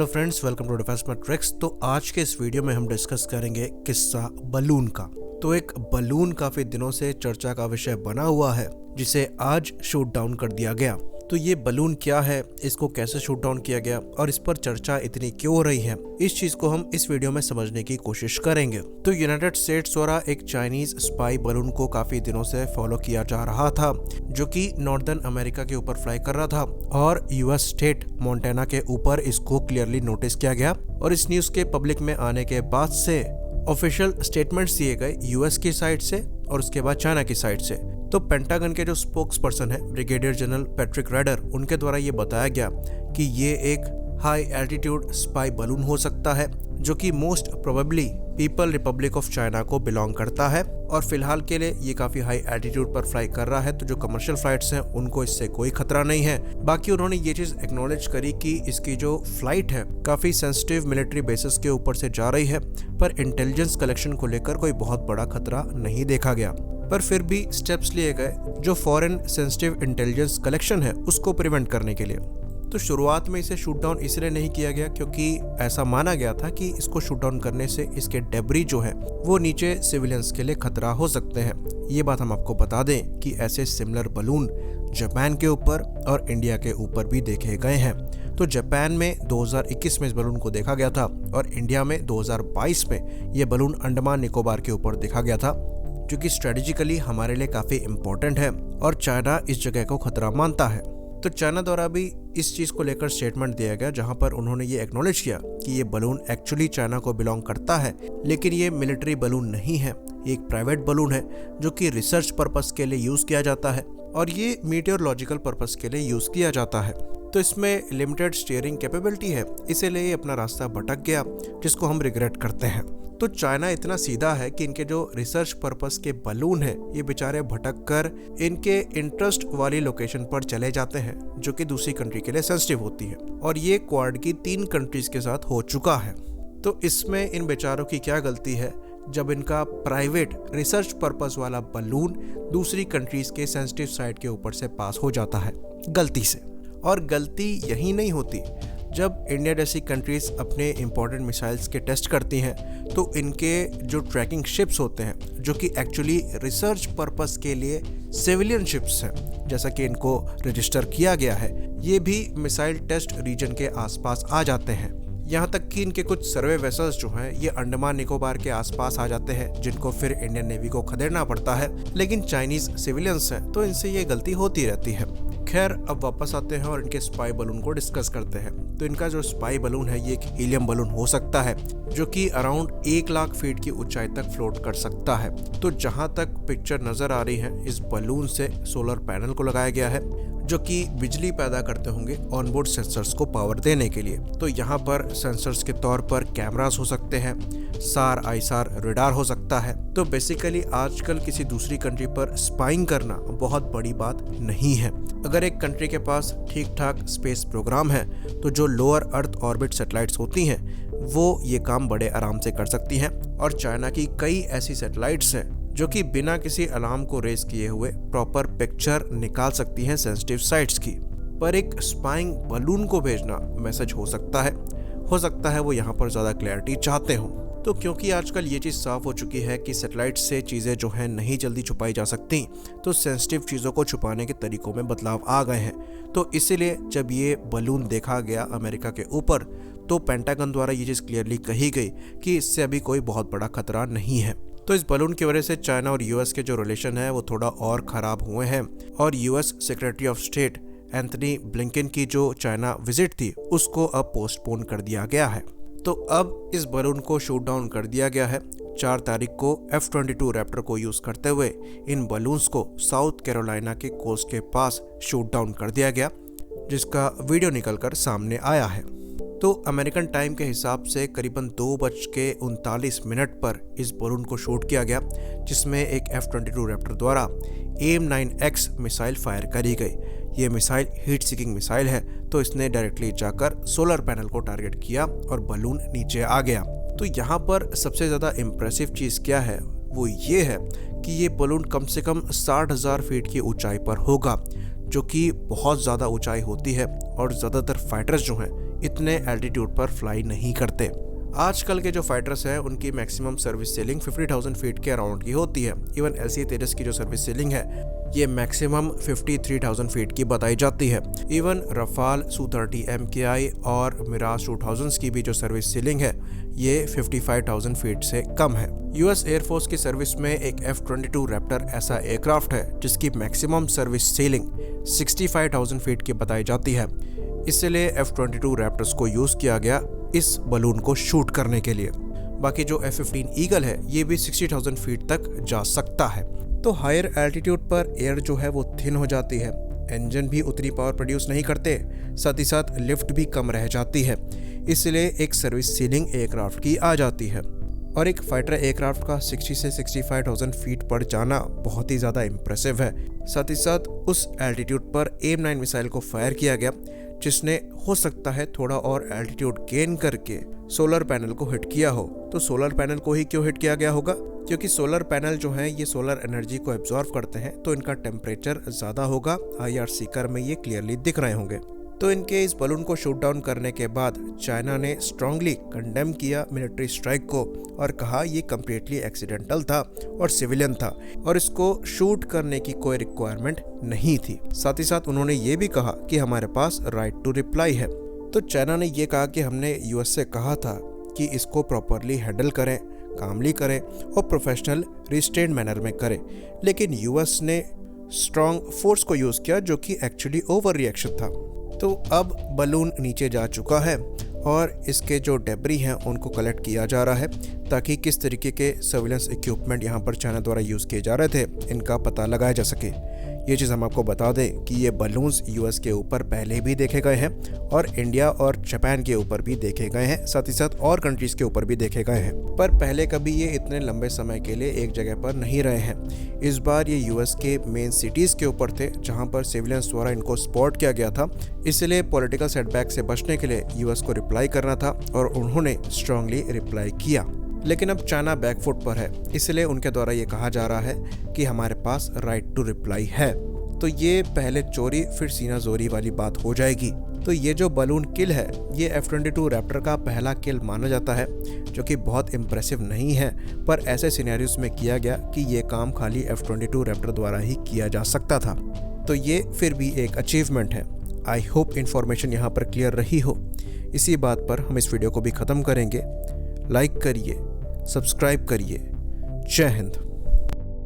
Hello friends, welcome to Defence Matrix. तो आज के इस वीडियो में हम डिस्कस करेंगे किस्सा बलून का। तो एक बलून काफी दिनों से चर्चा का विषय बना हुआ है जिसे आज शूट डाउन कर दिया गया। तो ये बलून क्या है, इसको कैसे शूट डाउन किया गया और इस पर चर्चा इतनी क्यों हो रही है, इस चीज को हम इस वीडियो में समझने की कोशिश करेंगे। तो यूनाइटेड स्टेट्स द्वारा एक चाइनीज स्पाई बलून को काफी दिनों से फॉलो किया जा रहा था, जो कि नॉर्दर्न अमेरिका के ऊपर फ्लाई कर रहा था और यूएस स्टेट मोंटाना के ऊपर इसको क्लियरली नोटिस किया गया। और इस न्यूज के पब्लिक में आने के बाद से ऑफिशियल स्टेटमेंट्स दिए गए यूएस की साइड से और उसके बाद चाइना की साइड से। तो पेंटागन के जो स्पोक्स पर्सन है ब्रिगेडियर जनरल पैट्रिक राइडर, उनके द्वारा ये बताया गया कि ये एक हाई एल्टीट्यूड स्पाई बलून हो सकता है जो कि most probably people Republic of China को बिलोंग करता है और फिलहाल के लिए ये काफी हाई एल्टीट्यूड पर फ्लाई कर रहा है। तो जो कमर्शियल फ्लाइट्स हैं उनको इससे कोई खतरा नहीं है। बाकी उन्होंने ये चीज एक्नॉलेज करी कि इसकी जो फ्लाइट है काफी सेंसिटिव मिलिट्री बेसिस के ऊपर से जा रही है, पर इंटेलिजेंस कलेक्शन को लेकर कोई बहुत बड़ा खतरा नहीं देखा गया। पर फिर भी स्टेप्स लिए गए जो फॉरेन सेंसिटिव इंटेलिजेंस कलेक्शन है उसको प्रिवेंट करने के लिए। तो शुरुआत में इसे शूट डाउन इसलिए नहीं किया गया क्योंकि ऐसा माना गया था कि इसको शूट डाउन करने से इसके डेब्री जो है वो नीचे सिविलियंस के लिए खतरा हो सकते हैं। ये बात हम आपको बता दें कि ऐसे सिमिलर बलून जापान के ऊपर और इंडिया के ऊपर भी देखे गए हैं। तो जापान में 2021 में इस बलून को देखा गया था और इंडिया में 2022 में ये बलून अंडमान निकोबार के ऊपर देखा गया था, जो कि स्ट्रेटेजिकली हमारे लिए काफी इम्पोर्टेंट है और चाइना इस जगह को खतरा मानता है। तो चाइना द्वारा भी इस चीज को लेकर स्टेटमेंट दिया गया जहां पर उन्होंने ये एक्नॉलेज किया कि ये बलून एक्चुअली चाइना को बिलोंग करता है, लेकिन ये मिलिट्री बलून नहीं है, ये एक प्राइवेट बलून है जो कि रिसर्च पर्पस के लिए यूज किया जाता है और ये मीटियोरोलॉजिकल पर्पस के लिए यूज किया जाता है। तो इसमें लिमिटेड स्टीयरिंग कैपेबिलिटी है, इसीलिए ये अपना रास्ता भटक गया, जिसको हम रिग्रेट करते हैं। तो चाइना इतना सीधा है कि इनके जो रिसर्च पर्पस के बलून है ये बेचारे भटक कर इनके इंटरेस्ट वाली लोकेशन पर चले जाते हैं जो कि दूसरी कंट्री के लिए सेंसिटिव होती है, और ये क्वाड की 3 कंट्रीज के साथ हो चुका है। तो इसमें इन बेचारों की क्या गलती है जब इनका प्राइवेट रिसर्च पर्पस वाला बलून दूसरी कंट्रीज के सेंसिटिव साइड के ऊपर से पास हो जाता है गलती से। और गलती यही नहीं होती, जब इंडिया जैसी कंट्रीज अपने इंपॉर्टेंट मिसाइल्स के टेस्ट करती हैं तो इनके जो ट्रैकिंग शिप्स होते हैं जो कि एक्चुअली रिसर्च पर्पस के लिए सिविलियन शिप्स हैं, जैसा कि इनको रजिस्टर किया गया है, ये भी मिसाइल टेस्ट रीजन के आसपास आ जाते हैं। यहाँ तक कि इनके कुछ सर्वे वेसल्स जो हैं ये अंडमान निकोबार के आसपास आ जाते हैं, जिनको फिर इंडियन नेवी को खदेड़ना पड़ता है, लेकिन चाइनीज सिविलियंस हैं तो इनसे ये गलती होती रहती है। खैर, अब वापस आते हैं और इनके स्पाई बलून को डिस्कस करते हैं। तो इनका जो स्पाई बलून है ये एक हीलियम बलून हो सकता है जो कि अराउंड 1 लाख फीट की ऊंचाई तक फ्लोट कर सकता है। तो जहां तक पिक्चर नजर आ रही है, इस बलून से सोलर पैनल को लगाया गया है जो कि बिजली पैदा करते होंगे ऑनबोर्ड सेंसर्स को पावर देने के लिए। तो यहाँ पर सेंसर्स के तौर पर कैमरास हो सकते हैं, सार आईसार रेडार हो सकता है। तो बेसिकली आजकल किसी दूसरी कंट्री पर स्पाइंग करना बहुत बड़ी बात नहीं है। अगर एक कंट्री के पास ठीक ठाक स्पेस प्रोग्राम है तो जो लोअर अर्थ ऑर्बिट सैटेलाइट्स होती हैं वो ये काम बड़े आराम से कर सकती हैं। और चाइना की कई ऐसी सैटेलाइट्स हैं जो कि बिना किसी अलार्म को रेस किए हुए प्रॉपर पिक्चर निकाल सकती हैं सेंसिटिव साइट्स की। पर एक स्पाइंग बलून को भेजना मैसेज हो सकता है वो यहाँ पर ज़्यादा क्लैरिटी चाहते हो। तो क्योंकि आजकल ये चीज़ साफ हो चुकी है कि सैटेलाइट से चीज़ें जो हैं नहीं जल्दी छुपाई जा सकती, तो सेंसिटिव चीज़ों को छुपाने के तरीकों में बदलाव आ गए हैं। तो इसीलिए जब ये बलून देखा गया अमेरिका के ऊपर तो पेंटागन द्वारा ये चीज़ क्लियरली कही गई कि इससे अभी कोई बहुत बड़ा खतरा नहीं है। तो इस बलून की वजह से चाइना और यूएस के जो रिलेशन है वो थोड़ा और ख़राब हुए हैं और US secretary of state Anthony Blinken की जो चाइना विजिट थी उसको अब पोस्टपोन कर दिया गया है। तो अब इस बलून को शूट डाउन कर दिया गया है। 4 तारीख को F-22 रैप्टर को यूज करते हुए इन बलून्स को साउथ कैरोलिना के कोस्ट के पास शूट डाउन कर दिया गया, जिसका वीडियो निकलकर सामने आया है। तो अमेरिकन टाइम के हिसाब से करीबन 2:39 पर इस बलून को शूट किया गया, जिसमें एक F-22 रैप्टर द्वारा AIM-9X मिसाइल फायर करी गई। ये मिसाइल हीट सीकिंग मिसाइल है, तो इसने डायरेक्टली जाकर सोलर पैनल को टारगेट किया और बलून नीचे आ गया। तो यहाँ पर सबसे ज़्यादा इम्प्रेसिव चीज़ क्या है वो ये है कि ये बलून कम से कम 60,000 फीट की ऊंचाई पर होगा, जो कि बहुत ज़्यादा ऊंचाई होती है और ज़्यादातर फाइटर्स जो हैं इतने एल्टीट्यूड पर फ्लाई नहीं करते। आजकल के जो फाइटर्स हैं उनकी मैक्सिमम सर्विस सेलिंग 50,000 फीट के अराउंड की होती है। इवन LCA तेजस की जो सर्विस सेलिंग है ये मैक्सिमम 53,000 फीट की बताई जाती है। इवन रफाल Su-30 MKI और मिराज 2000 की भी जो सर्विस सेलिंग है ये 55,000 फीट से कम है। US एयरफोर्स की सर्विस में एक F-22 रैप्टर ऐसा एयरक्राफ्ट है जिसकी मैक्सिमम सर्विस सेलिंग 65,000 फीट की बताई जाती है। इसलिए F-22 रैप्टर्स को यूज किया गया इस बलून को शूट करने के लिए। बाकी जो F-15 ईगल है ये भी 60,000 फीट तक जा सकता है। तो हायर एल्टीट्यूड पर एयर जो है वो थिन हो जाती है, इंजन भी उतनी पावर प्रोड्यूस नहीं करते, साथ ही साथ लिफ्ट भी कम रह जाती है। इसलिए एक सर्विस सीलिंग एयरक्राफ्ट की आ जाती है और एक फाइटर एयरक्राफ्ट का 60 से 65,000 फीट पर जाना बहुत ही ज़्यादा इम्प्रेसिव है। साथ ही साथ उस एल्टीट्यूड पर AIM-9 मिसाइल को फायर किया गया जिसने हो सकता है थोड़ा और एल्टीट्यूड गेन करके सोलर पैनल को हिट किया हो। तो सोलर पैनल को ही क्यों हिट किया गया होगा? क्योंकि सोलर पैनल जो है ये सोलर एनर्जी को एब्जॉर्व करते हैं तो इनका टेम्परेचर ज़्यादा होगा। IR सीकर में ये क्लियरली दिख रहे होंगे। तो इनके इस बलून को शूट डाउन करने के बाद चाइना ने स्ट्रांगली कंडेम किया मिलिट्री स्ट्राइक को और कहा ये कम्प्लीटली एक्सीडेंटल था और सिविलियन था और इसको शूट करने की कोई रिक्वायरमेंट नहीं थी। साथ ही साथ उन्होंने ये भी कहा कि हमारे पास राइट टू रिप्लाई है। तो चाइना ने ये कहा कि हमने US से कहा था कि इसको प्रॉपरली हैंडल करें, कामली करें और प्रोफेशनल रिस्ट्रेंड मैनर में करें, लेकिन US ने स्ट्रॉन्ग फोर्स को यूज़ किया जो कि एक्चुअली ओवर रिएक्शन था। तो अब बलून नीचे जा चुका है और इसके जो डेब्री हैं उनको कलेक्ट किया जा रहा है ताकि किस तरीके के सर्विलेंस इक्विपमेंट यहाँ पर चाइना द्वारा यूज़ किए जा रहे थे इनका पता लगाया जा सके। ये चीज़ हम आपको बता दें कि ये बलून्स US के ऊपर पहले भी देखे गए हैं और इंडिया और जापान के ऊपर भी देखे गए हैं, साथ ही साथ और कंट्रीज़ के ऊपर भी देखे गए हैं, पर पहले कभी ये इतने लंबे समय के लिए एक जगह पर नहीं रहे हैं। इस बार ये US के मेन सिटीज़ के ऊपर थे जहाँ पर सिविलियंस द्वारा इनको स्पॉट किया गया था। इसलिए पॉलिटिकल सेटबैक से बचने के लिए US को रिप्लाई करना था और उन्होंने स्ट्रांगली रिप्लाई किया। लेकिन अब चाइना बैकफुट पर है, इसलिए उनके द्वारा ये कहा जा रहा है कि हमारे पास राइट टू रिप्लाई है। तो ये पहले चोरी फिर सीना जोरी वाली बात हो जाएगी। तो ये जो बलून किल है ये F-22 रैप्टर का पहला किल माना जाता है जो कि बहुत इम्प्रेसिव नहीं है, पर ऐसे सिनेरियोस में किया गया कि ये काम खाली F-22 रैप्टर द्वारा ही किया जा सकता था। तो ये फिर भी एक अचीवमेंट है। आई होप इन्फॉर्मेशन यहाँ पर क्लियर रही हो। इसी बात पर हम इस वीडियो को भी ख़त्म करेंगे। लाइक करिए, सब्सक्राइब करिए। जय हिंद।